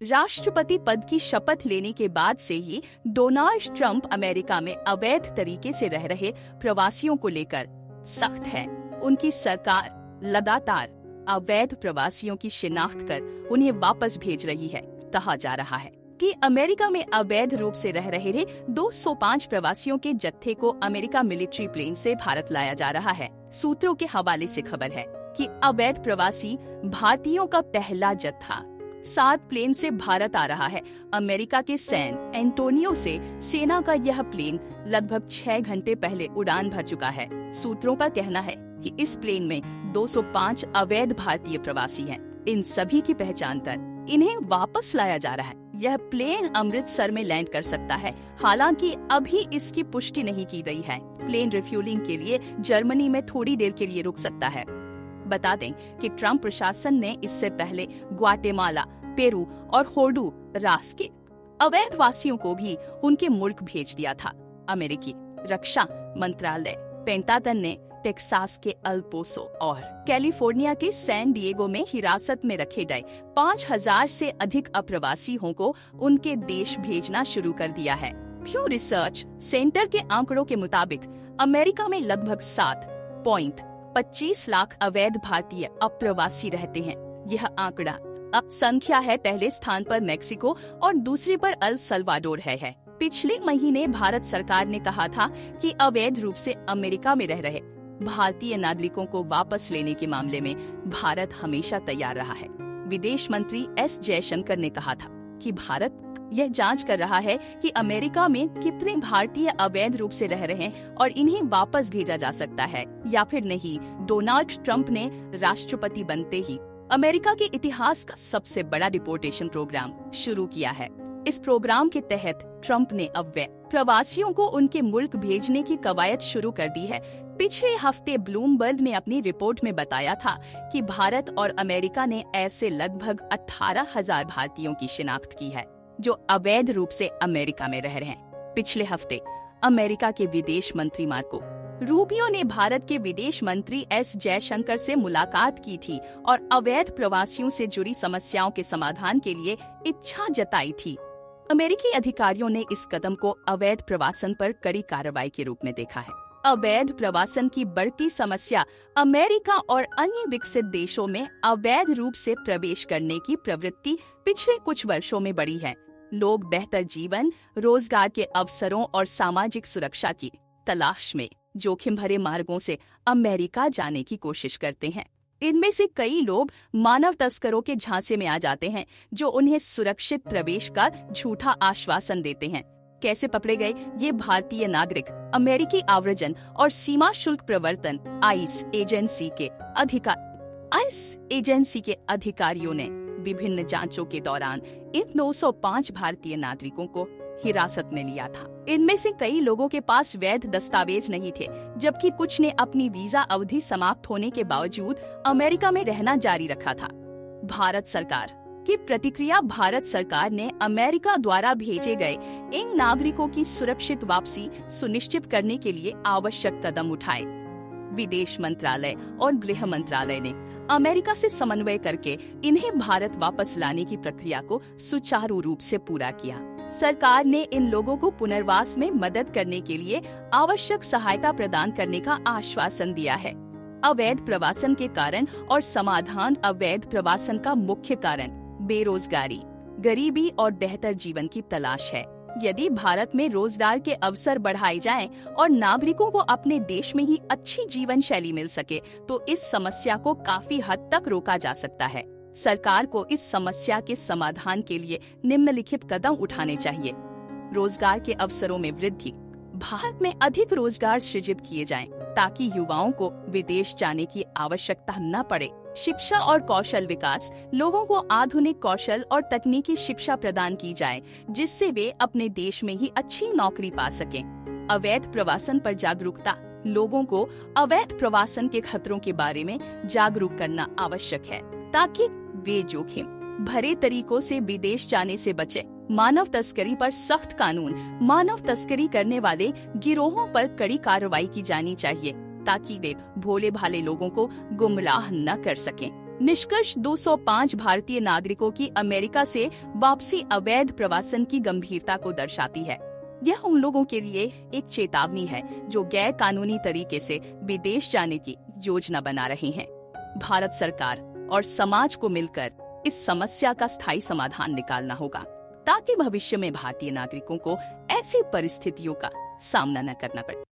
राष्ट्रपति पद की शपथ लेने के बाद से ही डोनाल्ड ट्रंप अमेरिका में अवैध तरीके से रह रहे प्रवासियों को लेकर सख्त है। उनकी सरकार लगातार अवैध प्रवासियों की शिनाख्त कर उन्हें वापस भेज रही है। कहा जा रहा है कि अमेरिका में अवैध रूप से रह रहे 205 प्रवासियों के जत्थे को अमेरिका मिलिट्री प्लेन से भारत लाया जा रहा है। सूत्रों के हवाले से खबर है कि अवैध प्रवासी भारतीयों का पहला जत्था 7 प्लेन से भारत आ रहा है। अमेरिका के सैन एंटोनियो से सेना का यह प्लेन लगभग 6 घंटे पहले उड़ान भर चुका है। सूत्रों का कहना है कि इस प्लेन में 205 अवैध भारतीय प्रवासी हैं। इन सभी की पहचान कर इन्हें वापस लाया जा रहा है। यह प्लेन अमृतसर में लैंड कर सकता है। हालांकि अभी इसकी पुष्टि नहीं की गई है। प्लेन रिफ्यूलिंग के लिए जर्मनी में थोड़ी देर के लिए रुक सकता है। बता दें कि ट्रंप प्रशासन ने इससे पहले ग्वाटेमाला, पेरू और होंडुरास के अवैध वासियों को भी उनके मुल्क भेज दिया था। अमेरिकी रक्षा मंत्रालय पेंटागन ने टेक्सास के अल पोसो और कैलिफोर्निया के सैन डिएगो में हिरासत में रखे गए 5000 से अधिक अप्रवासियों को उनके देश भेजना शुरू कर दिया है। प्यू रिसर्च सेंटर के आंकड़ों के मुताबिक अमेरिका में लगभग 7.25 लाख अवैध भारतीय अप्रवासी रहते हैं। यह आंकड़ा अब संख्या है। पहले स्थान पर मेक्सिको और दूसरे पर अल सल्वाडोर है। पिछले महीने भारत सरकार ने कहा था कि अवैध रूप से अमेरिका में रह रहे भारतीय नागरिकों को वापस लेने के मामले में भारत हमेशा तैयार रहा है। विदेश मंत्री एस जयशंकर ने कहा था कि भारत यह जांच कर रहा है कि अमेरिका में कितने भारतीय अवैध रूप से रह रहे हैं और इन्हें वापस भेजा जा सकता है या फिर नहीं। डोनाल्ड ट्रंप ने राष्ट्रपति बनते ही अमेरिका के इतिहास का सबसे बड़ा डिपोर्टेशन प्रोग्राम शुरू किया है। इस प्रोग्राम के तहत ट्रंप ने अवैध प्रवासियों को उनके मुल्क भेजने की कवायद शुरू कर दी है। पिछले हफ्ते ब्लूमबर्ग ने अपनी रिपोर्ट में बताया था कि भारत और अमेरिका ने ऐसे लगभग 18,000 भारतीयों की शिनाख्त की है जो अवैध रूप से अमेरिका में रह रहे हैं। पिछले हफ्ते अमेरिका के विदेश मंत्री मार्को रूबियो ने भारत के विदेश मंत्री एस जयशंकर से मुलाकात की थी और अवैध प्रवासियों से जुड़ी समस्याओं के समाधान के लिए इच्छा जताई थी। अमेरिकी अधिकारियों ने इस कदम को अवैध प्रवासन पर कड़ी कार्रवाई के रूप में देखा है। अवैध प्रवासन की बढ़ती समस्या अमेरिका और अन्य विकसित देशों में अवैध रूप से प्रवेश करने की प्रवृत्ति पिछले कुछ वर्षों में बढ़ी है। लोग बेहतर जीवन, रोजगार के अवसरों और सामाजिक सुरक्षा की तलाश में जोखिम भरे मार्गों से अमेरिका जाने की कोशिश करते हैं। इनमें से कई लोग मानव तस्करों के झांसे में आ जाते हैं जो उन्हें सुरक्षित प्रवेश का झूठा आश्वासन देते हैं। कैसे पकड़े गए ये भारतीय नागरिक? अमेरिकी आव्रजन और सीमा शुल्क प्रवर्तन आइस एजेंसी के अधिकारियों ने विभिन्न जांचों के दौरान इन 205 भारतीय नागरिकों को हिरासत में लिया था। इनमें से कई लोगों के पास वैध दस्तावेज नहीं थे, जबकि कुछ ने अपनी वीजा अवधि समाप्त होने के बावजूद अमेरिका में रहना जारी रखा था। भारत सरकार की प्रतिक्रिया। भारत सरकार ने अमेरिका द्वारा भेजे गए इन नागरिकों की सुरक्षित वापसी सुनिश्चित करने के लिए आवश्यक कदम उठाए। विदेश मंत्रालय और गृह मंत्रालय ने अमेरिका से समन्वय करके इन्हें भारत वापस लाने की प्रक्रिया को सुचारू रूप से पूरा किया। सरकार ने इन लोगों को पुनर्वास में मदद करने के लिए आवश्यक सहायता प्रदान करने का आश्वासन दिया है। अवैध प्रवासन के कारण और समाधान। अवैध प्रवासन का मुख्य कारण बेरोजगारी, गरीबी और बेहतर जीवन की तलाश है। यदि भारत में रोजगार के अवसर बढ़ाए जाएं और नागरिकों को अपने देश में ही अच्छी जीवन शैली मिल सके तो इस समस्या को काफी हद तक रोका जा सकता है। सरकार को इस समस्या के समाधान के लिए निम्नलिखित कदम उठाने चाहिए। रोजगार के अवसरों में वृद्धि। भारत में अधिक रोजगार सृजित किए जाएं ताकि युवाओं को विदेश जाने की आवश्यकता न पड़े। शिक्षा और कौशल विकास। लोगों को आधुनिक कौशल और तकनीकी शिक्षा प्रदान की जाए जिससे वे अपने देश में ही अच्छी नौकरी पा सकें। अवैध प्रवासन पर जागरूकता। लोगों को अवैध प्रवासन के खतरों के बारे में जागरूक करना आवश्यक है ताकि वे जोखिम भरे तरीकों से विदेश जाने से बचे। मानव तस्करी पर सख्त कानून। मानव तस्करी करने वाले गिरोहों पर कड़ी कार्रवाई की जानी चाहिए ताकि वे भोले भाले लोगों को गुमराह न कर सकें। निष्कर्ष 205 भारतीय नागरिकों की अमेरिका से वापसी अवैध प्रवासन की गंभीरता को दर्शाती है। यह उन लोगों के लिए एक चेतावनी है जो गैर कानूनी तरीके से विदेश जाने की योजना बना रहे हैं। भारत सरकार और समाज को मिलकर इस समस्या का स्थायी समाधान निकालना होगा ताकि भविष्य में भारतीय नागरिकों को ऐसी परिस्थितियों का सामना न करना पड़े।